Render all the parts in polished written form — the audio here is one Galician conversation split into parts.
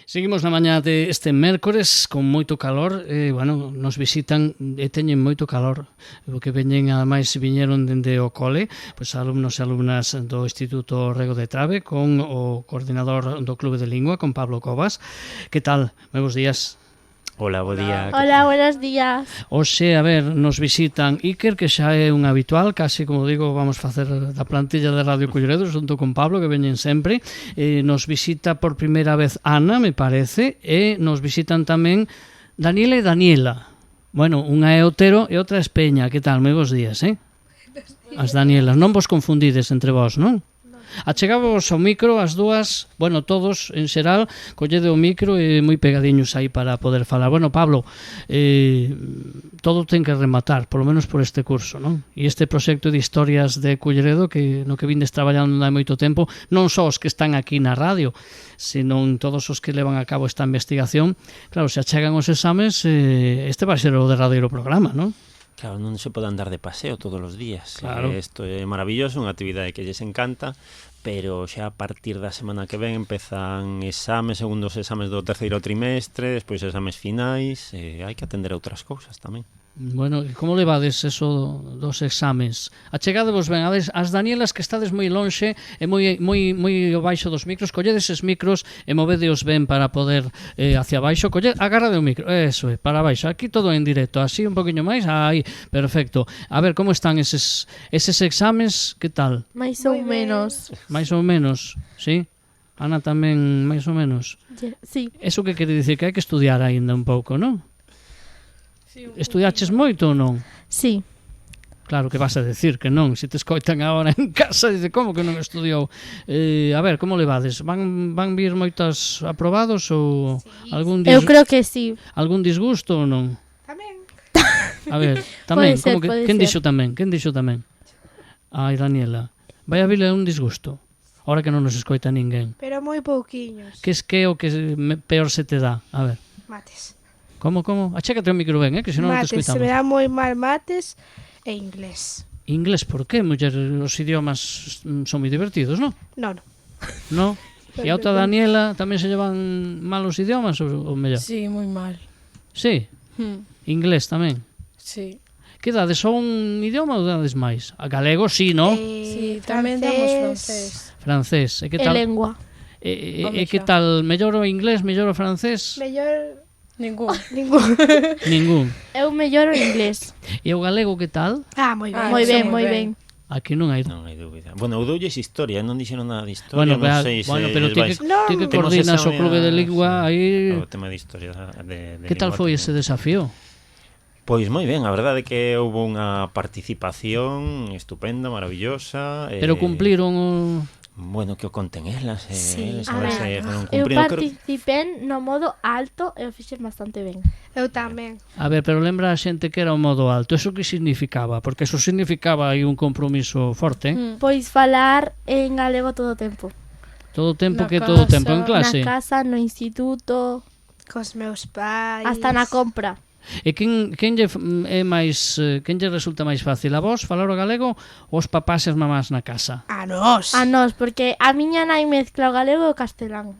Seguimos na mañá deste mércores con moito calor, bueno, nos visitan e teñen moito calor, porque ademais viñeron dende o cole, pois alumnos e alumnas do Instituto Rego de Trave con o coordinador do Clube de Lingua, con Pablo Cobas. Que tal? Moi bons días. Hola, bo día. Hola, buenos días. Oxe, a ver, nos visitan Iker, que xa é un habitual, casi, como digo, vamos facer da plantilla de Radio Culleredo xunto con Pablo, que veñen sempre. Nos visita por primeira vez Ana, me parece, e nos visitan tamén Daniela e Daniela. Bueno, unha é Otero e outra é Espeña. Que tal? Moi bons días, As Danielas. Non vos confundides entre vós, non? Achegábos ao micro as dúas, bueno, todos en xeral, collede o micro e moi pegadiños aí para poder falar. Bueno, Pablo, todo ten que rematar, polo menos por este curso, non? E este proxecto de historias de Culleredo, que no que vindes traballando hai moito tempo, non só os que están aquí na radio, senón todos os que levan a cabo esta investigación. Claro, se achegan os exames, este vai ser o derradeiro programa, non? Claro, non se pode andar de paseo todos os días. Claro. Isto é maravilloso, unha actividade que lles encanta, pero xa a partir da semana que ven empezan exames, segundo os exames do terceiro trimestre, despois exames finais, hai que atender a outras cousas tamén. Bueno, como levades eso dos exames? Achegadevos ben, as Danielas que estades moi lonxe e moi ao baixo dos micros, colledes eses micros e movedeos ben para poder hacia baixo, agárrade o micro, eso é, para baixo, aquí todo en directo, así un poquinho máis, aí, perfecto. A ver, como están eses exames, que tal? Mais ou menos. Mais ou menos, sí? Ana tamén, máis ou menos? Sí. Eso que quere dicir que hai que estudiar aínda un pouco, non? Estudiaches moito ou non? Sí. Claro que vas a decir que non, se te escoitan agora en casa, dice, como que non estudiou? A ver, como levades? Van vir moitos aprobados ou algún Eu creo que sí. algún disgusto ou non? Tamén. A ver, tamén, Pode ser, como que pode quen ser. dixo tamén? Quen dixo tamén? Ai, Daniela, vai a vir un disgusto. Ahora que non nos escoita ninguén. Pero moi pouquiños. Que es que o que peor se te dá? A ver. Mates. Como? Achégate o micro ben, que senón non te Mates, se escoitamos. me dá moi mal mates e inglés. Inglés, por que? Muller, os idiomas son moi divertidos, non? Non. No? E a outra Daniela tamén se llevan mal os idiomas ou mellor? Sí, moi mal. Sí? Inglés tamén? Sí. Que dades? Só un idioma ou dades máis? A galego, sí, non? Sí, tamén damos francés. Francés. E que E tal? lengua. E que tal? Mellor o inglés, mellor o francés? Mellor Ningún. ningún. Ningún. Eu mellor o inglés. E o galego que tal? Moi ben. Moi sí, ben, moi moi ben. ben. Aquí non hai... Non hai dúbida. Bueno, eu doulles historia, non dixeron nada de historia, Bueno, non sei se... pero ti vais- que Temos coordinas o exame clube de a- lingua aí... O tema de historia de Que tal lingua foi tamén. ese desafío? Pois moi ben, a verdade é que houve unha participación estupenda, maravillosa. Pero cumpliron o... Bueno, que o conten elas, Sí, eles a a ver ver, se non Eu cumpriron. participei no modo alto e o fixen bastante ben. Eu tamén. A ver, pero lembra a xente que era o modo alto. Eso que significaba? Porque eso significaba aí un compromiso forte, Pois falar en galego todo o tempo. Todo o tempo Na que todo o casa, tempo en clase. Na casa, no instituto, Cos meus pais. hasta na compra. E quen lle é máis quen lle resulta máis fácil a vos falar o galego ou os papás e as mamás na casa? A nós. A nós, porque a miña nai mezcla o galego e o castelán.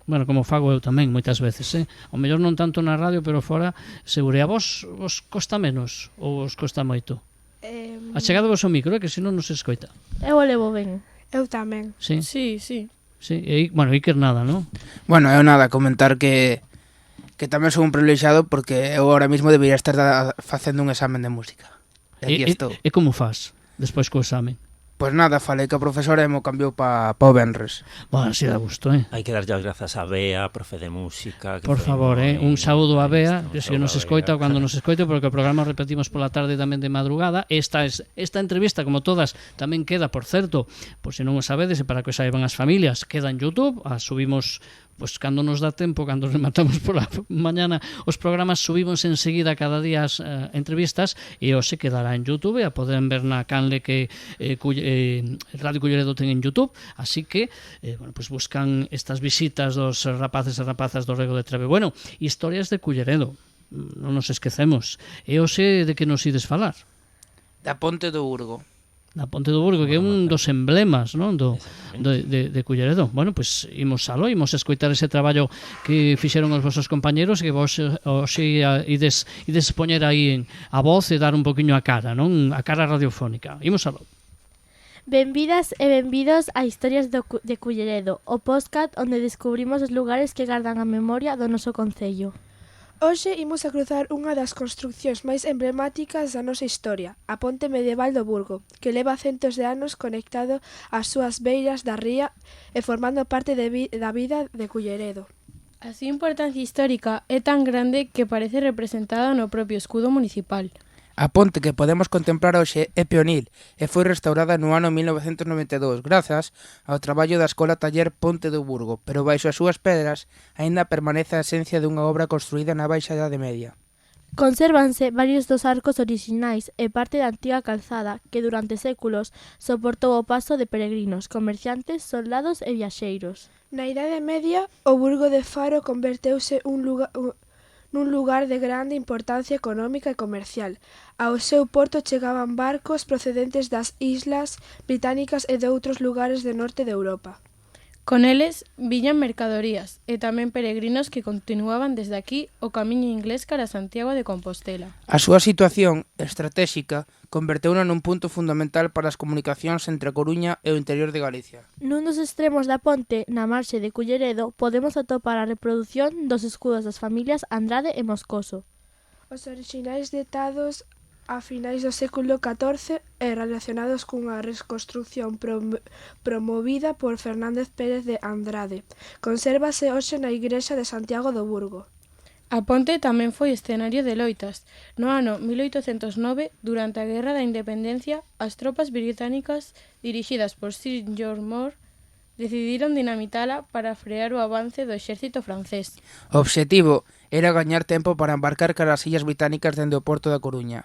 Bueno, como fago eu tamén moitas veces, O mellor non tanto na radio, pero fora segure. A vos costa menos ou vos costa moito? Achegadevos ao micro, que senón non se escoita. Eu o levo ben. Eu tamén. Sí, Sí, sí. sí. E, bueno, Iker nada, non? Bueno, eu nada, comentar que tamén son un privilexiado porque eu ahora mismo debería estar facendo un examen de música. E aquí estou. E como faz despois co examen? Pois nada, falei que a profesora e mo cambiou pa o Benres. Bueno, así dá gusto, Hai que darlle as grazas a Bea, profe de música. Que Por foi favor, un saúdo a Bea, un que se nos saúdo a escoita Bea. ou cando nos escoite, porque o programa repetimos pola tarde tamén de madrugada. Esta entrevista, como todas, tamén queda, por certo, por se non o sabedes e para que o saiban as familias, queda en YouTube, a subimos pois cando nos dá tempo, cando rematamos pola mañana os programas, subimos enseguida cada día as entrevistas e hoxe quedará en YouTube e a poden ver na canle que Radio Culleredo ten en YouTube, así que bueno, pues buscan estas visitas dos rapaces e rapazas do Rego de Trave. Bueno, historias de Culleredo, non nos esquecemos. E hoxe de que nos ides falar? Da Ponte do Urgo. Na Ponte do Burgo, que é un dos emblemas, non, de Culleredo. Bueno, pois imos aló, imos escoitar ese traballo que fixeron os vosos compañeros, que vos hoxe ides poñer aí a voz e dar un poquinho a cara, non? A cara radiofónica. Imos aló. Benvidas e benvidos a Historias de Culleredo, o podcast onde descubrimos os lugares que gardan a memoria do noso concello. Hoxe imos a cruzar unha das construccións máis emblemáticas da nosa historia, a ponte medieval do Burgo, que leva centos de anos conectado ás súas beiras da ría e formando parte da vida de Culleredo. A súa importancia histórica é tan grande que parece representada no propio escudo municipal. A ponte que podemos contemplar hoxe é peonil e foi restaurada no ano 1992 grazas ao traballo da Escola Taller Ponte do Burgo, pero baixo as súas pedras aínda permanece a esencia dunha obra construída na Baixa Idade Media. Consérvanse varios dos arcos orixinais e parte da antiga calzada que durante séculos soportou o paso de peregrinos, comerciantes, soldados e viaxeiros. Na Idade Media, o Burgo de Faro converteuse nun lugar de grande importancia económica e comercial. Ao seu porto chegaban barcos procedentes das islas británicas e de outros lugares do norte de Europa. Con eles viñan mercadorías e tamén peregrinos que continuaban desde aquí o camiño inglés cara a Santiago de Compostela. A súa situación estratéxica converteuna nun punto fundamental para as comunicacións entre a Coruña e o interior de Galicia. Nun dos extremos da ponte, na marxe de Culleredo, podemos atopar a reprodución dos escudos das familias Andrade e Moscoso. Os orixinais datados a finais do século XIV e relacionados cunha reconstrucción promovida por Fernández Pérez de Andrade. Consérvase hoxe na igrexa de Santiago do Burgo. A ponte tamén foi escenario de loitas. No ano 1809, durante a Guerra da Independencia, as tropas británicas dirixidas por Sir George Moore decidiron dinamitala para frear o avance do exército francés. O obxectivo era gañar tempo para embarcar cara ás illas británicas dende o porto da Coruña.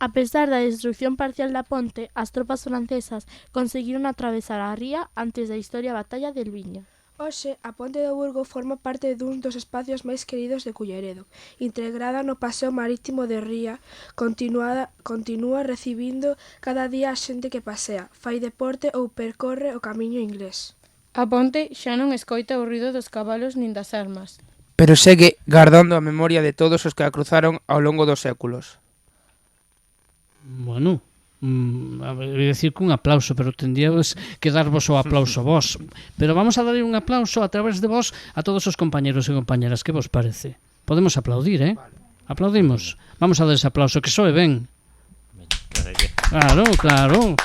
A pesar da destrucción parcial da ponte, as tropas francesas conseguiron atravesar a ría antes da historia Batalla de Elviña. Hoxe, a ponte do Burgo forma parte dun dos espacios máis queridos de Culleredo. Integrada no paseo marítimo de ría, continúa recibindo cada día a xente que pasea, fai deporte ou percorre o camiño inglés. A ponte xa non escoita o ruído dos cabalos nin das armas. Pero segue guardando a memoria de todos os que a cruzaron ao longo dos séculos. Bueno, voy a decir que un aplauso, pero tendríamos que darvos o aplauso vos. Pero vamos a darle un aplauso a través de vos a todos os compañeros e compañeras. Que vos parece? Podemos aplaudir, eh? Aplaudimos. Vamos a dar ese aplauso, que soe ben. Claro, claro.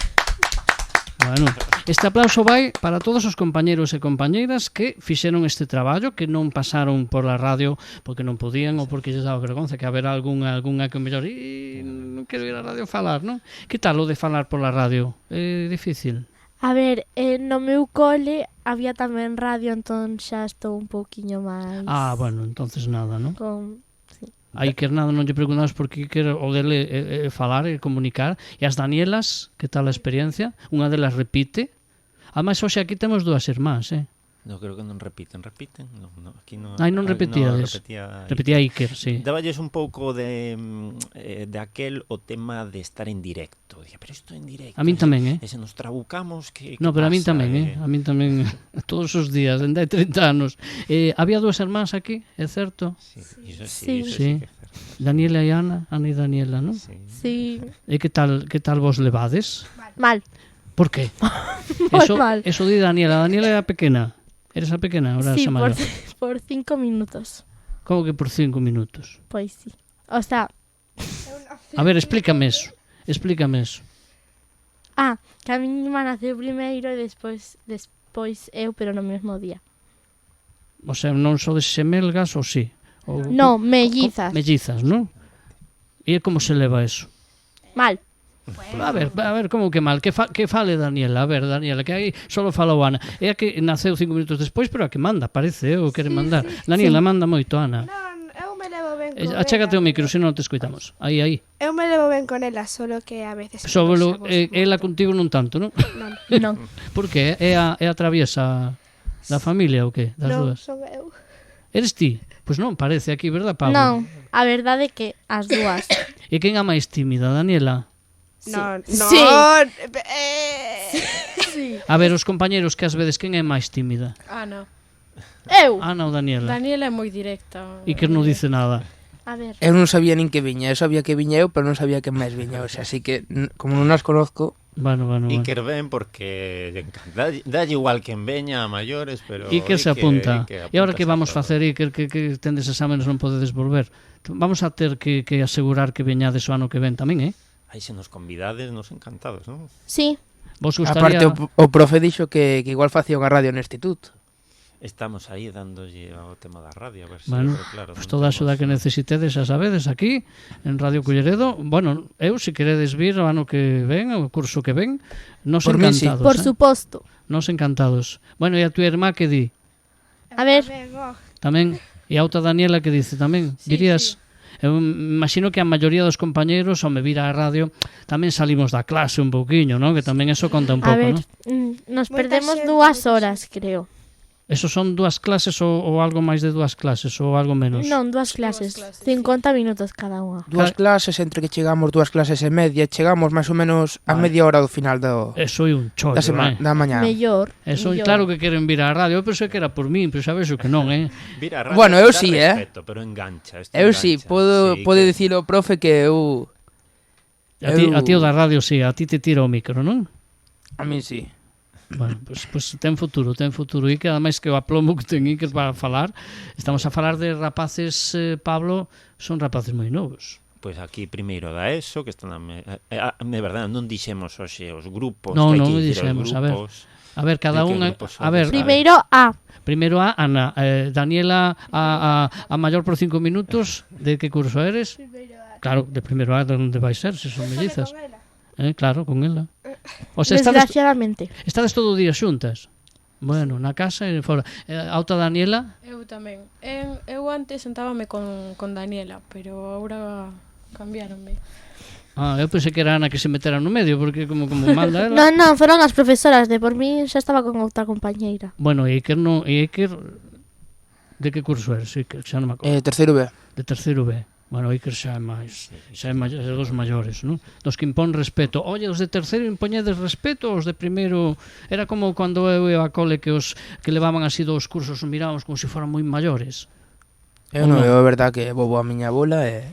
Bueno, este aplauso vai para todos os compañeros e compañeiras que fixeron este traballo, que non pasaron por la radio porque non podían ou porque lles daba vergonza, que haberá algunha que mellor non quero ir á radio a falar, non? Que tal o de falar por la radio? É difícil? A ver, no meu cole había tamén radio, entón xa estou un pouquiño máis... Ah, bueno, entonces nada, non? Sí. Aí que nada non lle preguntamos porque quer o dele falar e comunicar. E as Danielas, que tal a experiencia? Unha delas repite. Ademais, hoxe aquí temos dúas irmás, No, creo que non repiten. No, aquí non. Ai, non repetíades. Repetía Iker, sí. Dáballes un pouco de aquel o tema de estar en directo. Dicía, pero isto en directo. A min tamén, E se nos trabucamos, que No, pero a min pasa? tamén, A min tamén, todos os días, dende hai 30 anos. Había dúas irmás aquí, é certo? Sí, iso Sí. sí Sí. que é certo. Daniela e Ana e Daniela, non? Sí. Sí, E que tal vos levades? mal. Por qué? Moi mal. Eso di Daniela. Daniela era pequena. Eres a pequena, ahora Sí, esa maior. por 5 minutos. Como que por 5 minutos? Pois sí. O sea, A ver, explícame eso. que a miña irmá naceu primeiro e despois eu, pero no mesmo día. O sea, non sodes xemelgas ou sí? Ou, No, mellizas. Mellizas, non? E como se leva eso? Mal. A ver, como que mal? Que fale Daniela? A ver, Daniela, que aí solo falou Ana. É a que naceu 5 minutos despois, pero a que manda, parece, ou quere mandar. Daniela manda moito, Ana. Non, eu me levo ben con Achégate o ela. micro, se non te escoitamos. Aí. Eu me levo ben con ela, solo que a veces... Solo ela contigo non tanto, non? Non. Por que? É a traviesa da familia ou que? Das Non, dúas? son eu. Eres ti? Pois non, parece aquí, verdad, Pablo? Non, a verdade é que as dúas. E quen a máis tímida, Daniela? No, Sí. A ver, os compañeros que ás veces quen é máis tímida? Ana. Eu. Ana ou Daniela? Daniela é moi directa. E que non dice nada. A ver. Eu non sabía nin que viña, eu sabía que viña eu, pero non sabía que máis viña hoxe, así que, como non as conozco, Bueno. Iker ven porque lle encanta. Dalle igual quen veña a maiores, pero Iker se apunta. Iker E agora que apúntase vamos a todo. facer, Iker, que tendes exámenes non podedes volver? Vamos a ter que asegurar que veñades o ano que ven tamén, Aí se nos convidades, nos encantados, non? Sí. Vos aparte gustaría... o profe dixo que igual facía unha radio no instituto. Estamos aí dándolle ao tema da radio, a ver se, Bueno, pero claro, pues non toda a axuda que temos- necesitedes xa sabedes aquí en Radio Culleredo. Bueno, eu se queredes vir o ano que ven, o curso que ven, nos Por min, sí. encantados. Por suposto. Nos encantados. Bueno, e a tua irmá que di? A ver. Tamén. E a outra Daniela que dice tamén? Sí, Dirías... Eu imagino que a maioría dos compañeros ao me vir á radio tamén salimos da clase un pouquiño, non? Que tamén eso conta un A pouco, ver, non? nos Moita perdemos xente, 2 moita horas, creo. Eso son 2 clases ou algo máis de 2 clases ou algo menos? Non, 2 clases. clases, 50 minutos cada unha. Dúas clases, entre que chegamos 2 clases e media, chegamos máis ou menos a media hora do final Eso é un chollo, da mañá. Mellor. Eso, mellor. claro que queren vir á radio, eu pensei que era por min, pero sabes o que non, Vira a radio, Bueno, eu dá sí, respeto, pero engancha. Isto Eu sí, engancha. pode que- dicir o profe que eu... A ti o da radio, sí, a ti te tira o micro, non? A mí sí. Bueno, pues ten futuro, e que ademais que o aplomo que ten Iker para falar, estamos a falar de rapaces, Pablo, son rapaces moi novos. Pois aquí primeiro da ESO, que están de verdade, non dixemos hoxe os grupos, Non, que hai non que o dicir os dixemos, a ver. grupos. A ver, cada De que un, grupos a ver, sodes? Primeiro A. primeiro a Ana, Daniela a maior por 5 minutos, de que curso eres? Claro, de primeiro A, de onde vai ser, se son mellizas. Claro, con ela. O sea, Desgraciadamente. estades todo o día xuntas. Bueno, na casa e fora. A outra Daniela, Eu tamén. Eu antes sentábame con Daniela, pero agora cambiaronme. eu pensei que era Ana que se metera no medio, porque como manda ela. Non, foron as profesoras, de por mí xa estaba con outra compañeira. Bueno, e Iker non, de que curso eres? Iker, xa non me acordo. Terceiro B. De terceiro B. Bueno, Iker xa é dos maiores, non? Dos que impón respeto. Oye, os de terceiro impoñedes respeto, os de primeiro... Era como cando eu ia a cole que os que levaban así 2 cursos, mirábamos como se foran moi maiores. Eu non, é verdad que bobo a miña bola e...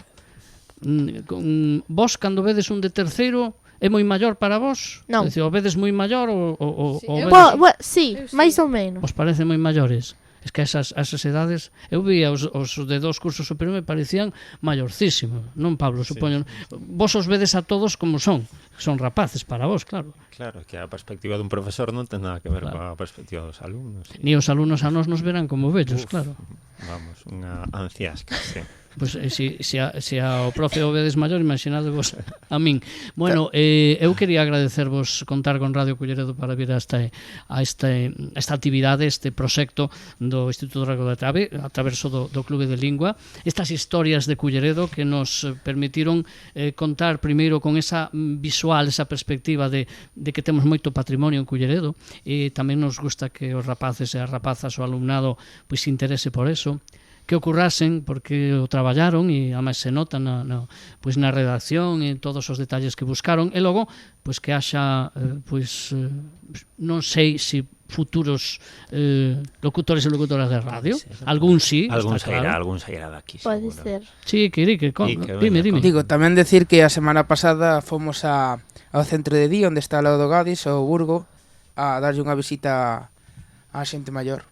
Vos, cando vedes un de terceiro, é moi maior para vos? Non. É dicir, o vedes moi maior ou Sí, vedes... Sí, Eu sí. máis ou menos. Os parece moi maiores? Es que esas edades, eu vía os de 2 cursos superior me parecían maiorcísimos, non, Pablo, supoño. Vos os vedes a todos como son rapaces para vos, claro. Claro, que a perspectiva dun profesor non ten nada que ver Claro. coa perspectiva dos alumnos. Sí. Ni os alumnos a nós nos verán como vellos, claro. Vamos, unha anciasca, sí. Pois se o profe o vedes maior, imaginadevos a min. Bueno, eu quería agradecervos contar con Radio Culleredo para vir a esta actividade, este proxecto do Instituto Drago da Trave, a traverso do Clube de Lingua. Estas historias de Culleredo que nos permitiron contar primeiro con esa visual, esa perspectiva de que temos moito patrimonio en Culleredo, e tamén nos gusta que os rapaces e as rapazas, o alumnado, pois se interese por eso, que ocurrasen porque o traballaron e ademais se nota pois na redacción e todos os detalles que buscaron, e logo pois que haxa non sei se futuros locutores e locutoras de radio, algún sí, Algún está claro. sairá daqui, Pode seguro. ser. Sí, que dime. Digo, tamén decir que a semana pasada fomos ao centro de día onde está ao lado do Gadis, o Burgo, a darlle unha visita á xente maior.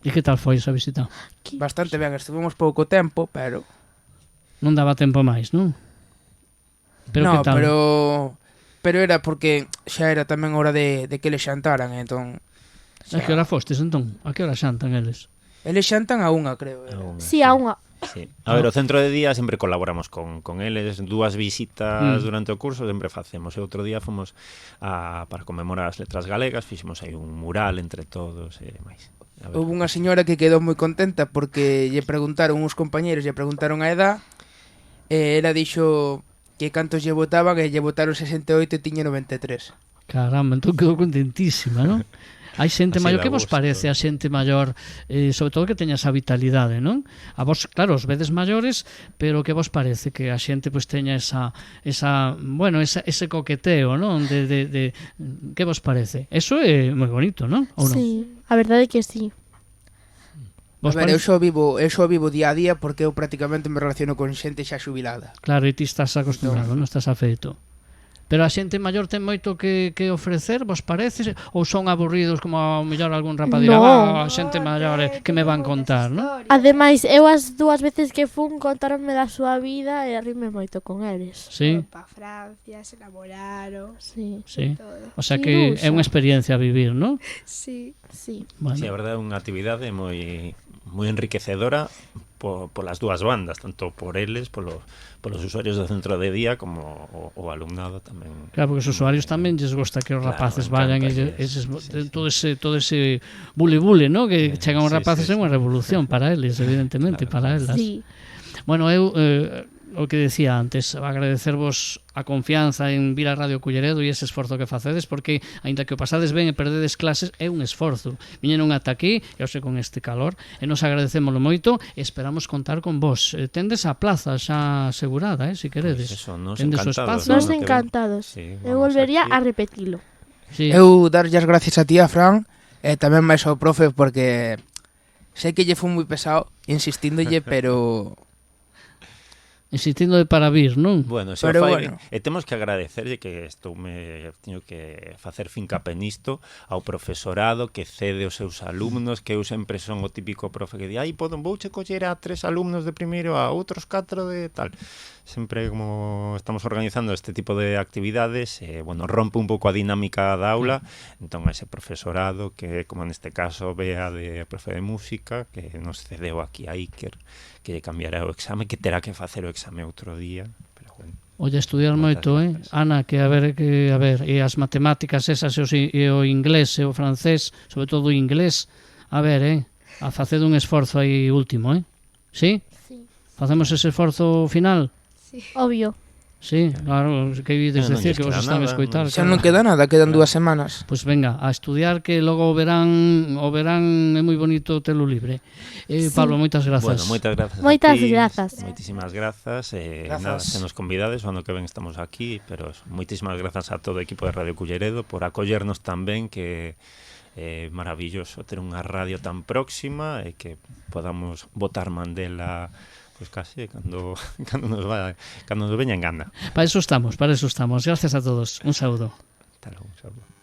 E que tal foi esa visita? Bastante ben, estuvemos pouco tempo, pero... Non daba tempo máis, non? Pero no, que tal? pero era porque xa era tamén hora de que eles xantaran, entón... A que hora fostes, entón? A que hora xantan eles? Eles xantan a unha, creo. Sí, a unha. Sí. A ver, o centro de día sempre colaboramos con eles, 2 visitas durante o curso sempre facemos, e outro día fomos para conmemorar as letras galegas, fixemos aí un mural entre todos e máis. Houve unha señora que quedou moi contenta porque lle preguntaron uns compañeros, lle preguntaron a edad, e ela dixo que cantos lle votaban, e lle votaron 68 e tiña 93. Caramba, entón quedou contentísima, non? Hai xente Así maior, dá que vos gusto. parece a xente maior, sobre todo que teña esa vitalidade, non? A vos, claro, os vedes maiores, pero que vos parece que a xente pois teña ese coqueteo, non? Que vos parece? Eso é moi bonito, non? Ou non? Sí, a verdade é que sí. A Vos ver, eu parece? só vivo día a día porque eu prácticamente me relaciono con xente xa xubilada. Claro, e ti estás acostumbrado, non estás afeito. Pero a xente maior ten moito que ofrecer, vos parece? Ou son aburridos como ao mellor algún rapaz dirá, No. a xente maior que me van contar, non? Ademais, eu as dúas veces que fun contaronme da súa vida e rime moito con eles. Sí, Para Francia, se enamoraron, Sí, sí. todo. O sea que é unha experiencia a vivir, non? Sí. sí. Bueno, Sí, a verdade é unha actividade moi enriquecedora polas dúas bandas, tanto por eles, polos usuarios do centro de día, como o alumnado tamén. claro, porque os usuarios tamén lles gusta que os Claro, rapaces encanta vayan todo ese bule-bule, ¿no? Que chegan os sí, rapaces sí, é unha revolución para eles, evidentemente, para elas. Sí. Bueno, eu o que decía antes, agradecervos a confianza en vir a Radio Culleredo e ese esforzo que facedes, porque aínda que o pasades ben e perdedes clases, é un esforzo. Viñeron ata aquí, eu sei con este calor, e nos agradecémoslo moito e esperamos contar con vos. Tendes a plaza xa asegurada, se queredes. Pois eso, nos Tendes o encantados, espazo. Nos que ven. encantados. Sí, Eu vamos volvería aquí. a repetilo. Sí. Eu darlle as gracias a ti, a Fran, e tamén máis ao profe, porque sei que lle fui moi pesado insistíndolle, pero Insistindo de para vir, non? Bueno, se Pero o fai, bueno. e temos que agradecerlle que teño que facer fincape nisto ao profesorado que cede os seus alumnos, que eu sempre son o típico profe que di, vouche coller a 3 alumnos de primeiro, a outros 4 de tal. Sempre como estamos organizando este tipo de actividades, bueno, rompe un pouco a dinámica da aula, entón ese profesorado que, como neste caso, vea de profe de música, que nos cedeu aquí a Iker, que lle cambiará o exame, que terá que facer o exame outro día, pero bueno. Olle, estudiar Moitas moito, grazas. Ana, que a ver, e as matemáticas esas e o inglés e o francés, sobre todo o inglés, a ver, a facer un esforzo aí último, Sí? Sí. Facemos ese esforzo final? Obvio. Sí, claro, que ides Non decir lles que vos queda están a nada, escoitar. non xa non queda nada, quedan 2 semanas. Pois venga, a estudiar, que logo o verán é moi bonito telo libre. Pablo, moitas grazas. Bueno, moitas grazas Moitas a ti, grazas. moitísimas grazas, Grazas. nada, se nos convidades, o ano que ven estamos aquí, pero moitísimas grazas a todo o equipo de Radio Culleredo por acollernos tamén, que é maravilloso ter unha radio tan próxima e que podamos botar Mandela pois casi cando nos veña en gana. Para eso estamos. Gracias a todos. Un saúdo. Hasta logo, un saúdo.